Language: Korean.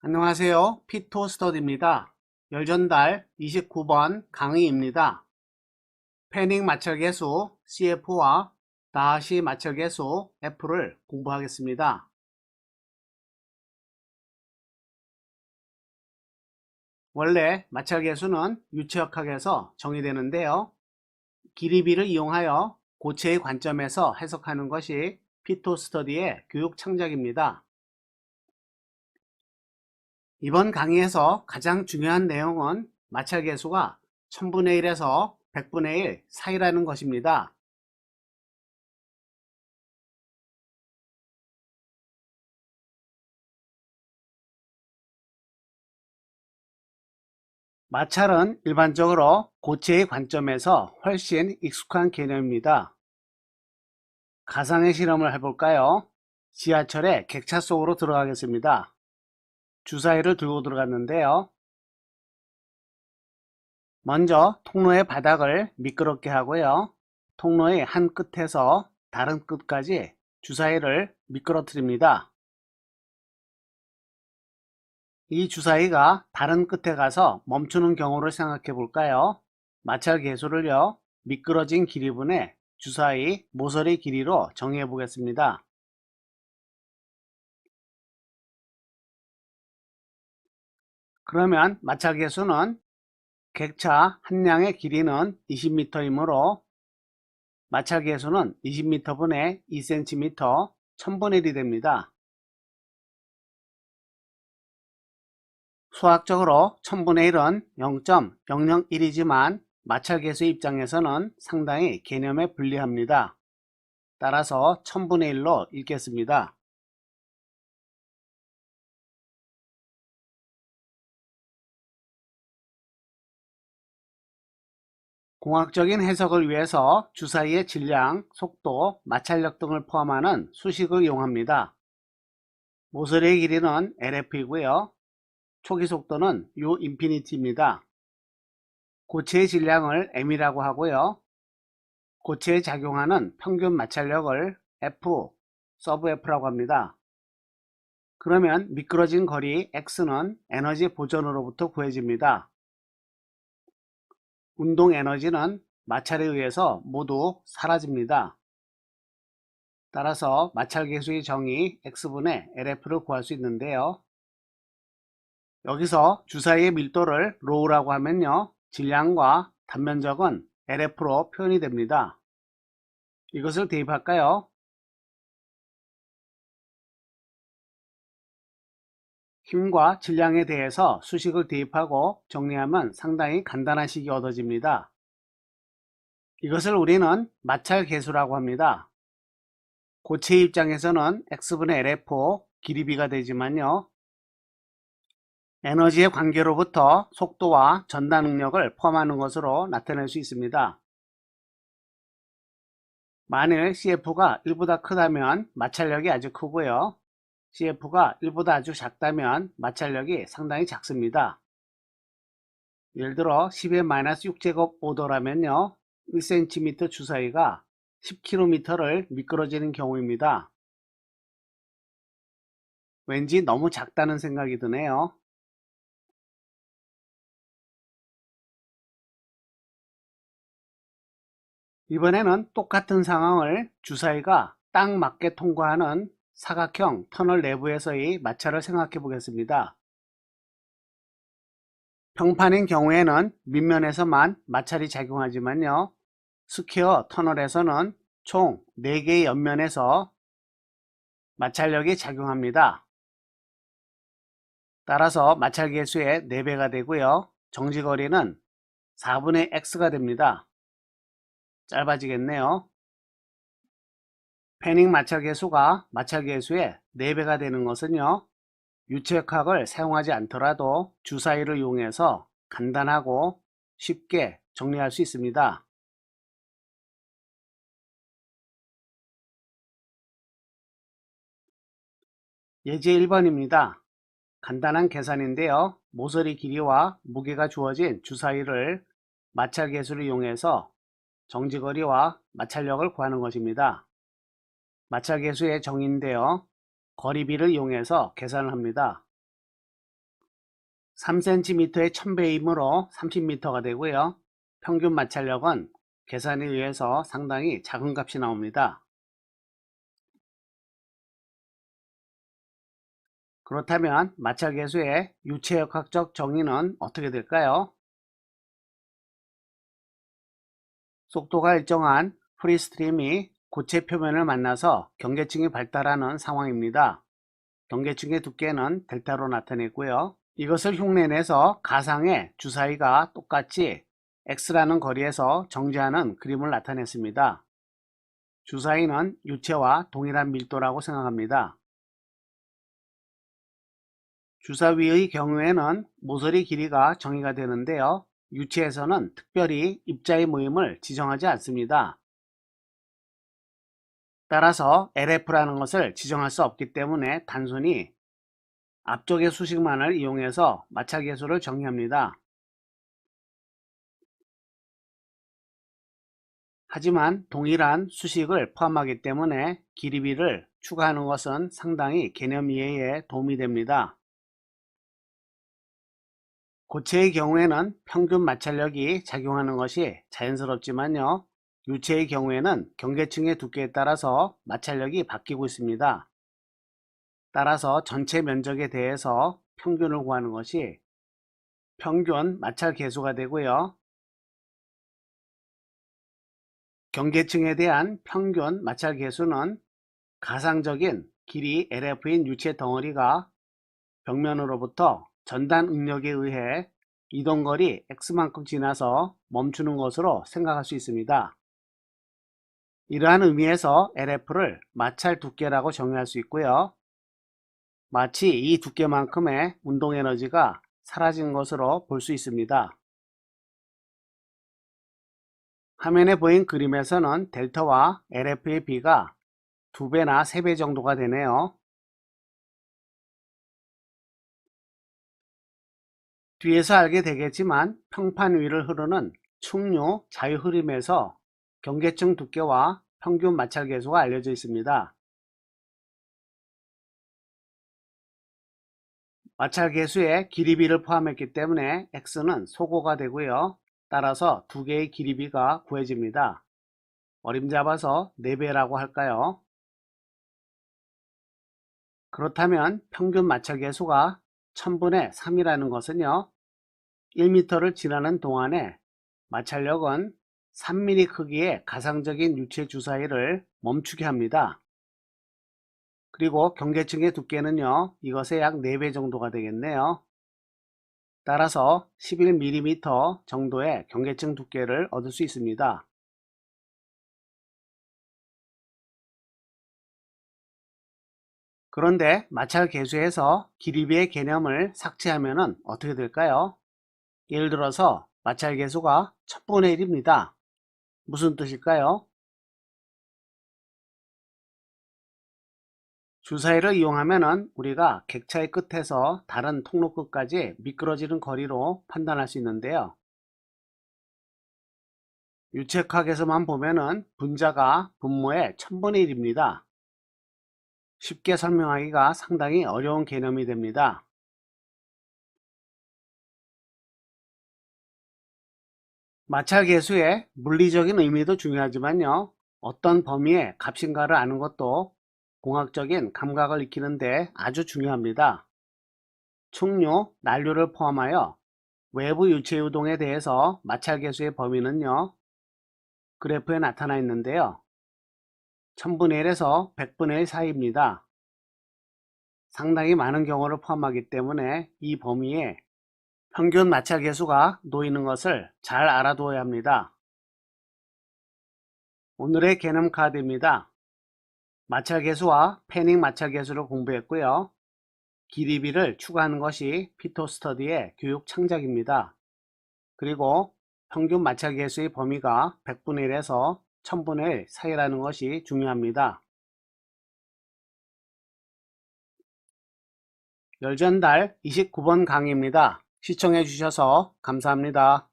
안녕하세요. 피토스터디입니다. 열전달 29번 강의입니다. 패닝 마찰계수 CF와 다하시 마찰계수 F를 공부하겠습니다. 원래 마찰계수는 유체역학에서 정의되는데요. 길이비를 이용하여 고체의 관점에서 해석하는 것이 피토스터디의 교육 창작입니다. 이번 강의에서 가장 중요한 내용은 마찰계수가 1000분의 1에서 100분의 1 사이라는 것입니다. 마찰은 일반적으로 고체의 관점에서 훨씬 익숙한 개념입니다. 가상의 실험을 해볼까요? 지하철에 객차 속으로 들어가겠습니다. 주사위를 들고 들어갔는데요. 먼저 통로의 바닥을 미끄럽게 하고요. 통로의 한 끝에서 다른 끝까지 주사위를 미끄러뜨립니다. 이 주사위가 다른 끝에 가서 멈추는 경우를 생각해 볼까요? 마찰 계수를요, 미끄러진 길이분의 주사위 모서리 길이로 정의해 보겠습니다. 그러면 마찰 계수는 객차 한 량의 길이는 20m이므로 마찰 계수는 20m분의 2cm 1000분의 1이 됩니다. 수학적으로 1000분의 1은 0.001이지만 마찰 계수 입장에서는 상당히 개념에 불리합니다. 따라서 1000분의 1로 읽겠습니다. 공학적인 해석을 위해서 주사위의 질량, 속도, 마찰력 등을 포함하는 수식을 이용합니다. 모서리의 길이는 LF이고요. 초기 속도는 U 인피니티입니다. 고체의 질량을 M이라고 하고요. 고체에 작용하는 평균 마찰력을 F, 서브 F라고 합니다. 그러면 미끄러진 거리 X는 에너지 보전으로부터 구해집니다. 운동 에너지는 마찰에 의해서 모두 사라집니다. 따라서 마찰 계수의 정의 X분의 LF를 구할 수 있는데요. 여기서 주사위의 밀도를 로우라고 하면요. 질량과 단면적은 LF로 표현이 됩니다. 이것을 대입할까요? 힘과 질량에 대해서 수식을 대입하고 정리하면 상당히 간단한 식이 얻어집니다. 이것을 우리는 마찰 계수라고 합니다. 고체 입장에서는 X분의 LF 길이비가 되지만요. 에너지의 관계로부터 속도와 전달 능력을 포함하는 것으로 나타낼 수 있습니다. 만일 CF가 1보다 크다면 마찰력이 아주 크고요. CF가 1보다 아주 작다면 마찰력이 상당히 작습니다. 예를 들어 10의 마이너스 6제곱 오더라면요. 1cm 주사위가 10km를 미끄러지는 경우입니다. 왠지 너무 작다는 생각이 드네요. 이번에는 똑같은 상황을 주사위가 딱 맞게 통과하는 사각형 터널 내부에서의 마찰을 생각해 보겠습니다. 평판인 경우에는 밑면에서만 마찰이 작용하지만요. 스퀘어 터널에서는 총 4개의 옆면에서 마찰력이 작용합니다. 따라서 마찰 계수의 4배가 되고요. 정지거리는 4분의 x가 됩니다. 짧아지겠네요. 패닝 마찰 계수가 마찰 계수의 4배가 되는 것은요. 유체역학을 사용하지 않더라도 주사위를 이용해서 간단하고 쉽게 정리할 수 있습니다. 예제 1번입니다. 간단한 계산인데요. 모서리 길이와 무게가 주어진 주사위를 마찰 계수를 이용해서 정지거리와 마찰력을 구하는 것입니다. 마찰 계수의 정의인데요. 거리비를 이용해서 계산을 합니다. 3cm의 1000배이므로 30m가 되고요. 평균 마찰력은 계산에 의해서 상당히 작은 값이 나옵니다. 그렇다면 마찰계수의 유체역학적 정의는 어떻게 될까요? 속도가 일정한 프리스트림이 고체 표면을 만나서 경계층이 발달하는 상황입니다. 경계층의 두께는 델타로 나타냈고요. 이것을 흉내내서 가상의 주사위가 똑같이 x라는 거리에서 정지하는 그림을 나타냈습니다. 주사위는 유체와 동일한 밀도라고 생각합니다. 주사위의 경우에는 모서리 길이가 정의가 되는데요. 유체에서는 특별히 입자의 모임을 지정하지 않습니다. 따라서 LF라는 것을 지정할 수 없기 때문에 단순히 앞쪽의 수식만을 이용해서 마찰계수를 정의합니다. 하지만 동일한 수식을 포함하기 때문에 길이비를 추가하는 것은 상당히 개념 이해에 도움이 됩니다. 고체의 경우에는 평균 마찰력이 작용하는 것이 자연스럽지만요. 유체의 경우에는 경계층의 두께에 따라서 마찰력이 바뀌고 있습니다. 따라서 전체 면적에 대해서 평균을 구하는 것이 평균 마찰 계수가 되고요. 경계층에 대한 평균 마찰 계수는 가상적인 길이 LF인 유체 덩어리가 벽면으로부터 전단 응력에 의해 이동거리 x만큼 지나서 멈추는 것으로 생각할 수 있습니다. 이러한 의미에서 LF를 마찰 두께라고 정의할 수 있고요. 마치 이 두께만큼의 운동에너지가 사라진 것으로 볼 수 있습니다. 화면에 보인 그림에서는 델타와 LF의 비가 2배나 3배 정도가 되네요. 뒤에서 알게 되겠지만 평판 위를 흐르는 충류 자유 흐름에서 경계층 두께와 평균 마찰 계수가 알려져 있습니다. 마찰 계수에 길이비를 포함했기 때문에 x는 소거가 되고요. 따라서 두 개의 길이비가 구해집니다. 어림잡아서 4배라고 할까요? 그렇다면 평균 마찰 계수가 1000분의 3이라는 것은요. 1m를 지나는 동안에 마찰력은 3mm 크기의 가상적인 유체 주사위를 멈추게 합니다. 그리고 경계층의 두께는요. 이것의 약 4배 정도가 되겠네요. 따라서 11mm 정도의 경계층 두께를 얻을 수 있습니다. 그런데 마찰 계수에서 길이비의 개념을 삭제하면 어떻게 될까요? 예를 들어서 마찰 계수가 1000분의 1입니다. 무슨 뜻일까요? 주사위를 이용하면 우리가 객차의 끝에서 다른 통로 끝까지 미끄러지는 거리로 판단할 수 있는데요. 유체학에서만 보면은 분자가 분모의 1000분의 1입니다. 쉽게 설명하기가 상당히 어려운 개념이 됩니다. 마찰 계수의 물리적인 의미도 중요하지만요. 어떤 범위의 값인가를 아는 것도 공학적인 감각을 익히는데 아주 중요합니다. 충류, 난류를 포함하여 외부 유체 유동에 대해서 마찰 계수의 범위는요. 그래프에 나타나 있는데요. 1000분의 1에서 100분의 1 사이입니다. 상당히 많은 경우를 포함하기 때문에 이 범위에 평균 마찰 계수가 놓이는 것을 잘 알아두어야 합니다. 오늘의 개념 카드입니다. 마찰 계수와 패닝 마찰 계수를 공부했고요. 길이비를 추가하는 것이 피토스터디의 교육 창작입니다. 그리고 평균 마찰 계수의 범위가 100분의 1에서 1000분의 1 사이라는 것이 중요합니다. 열전달 29번 강의입니다. 시청해 주셔서 감사합니다.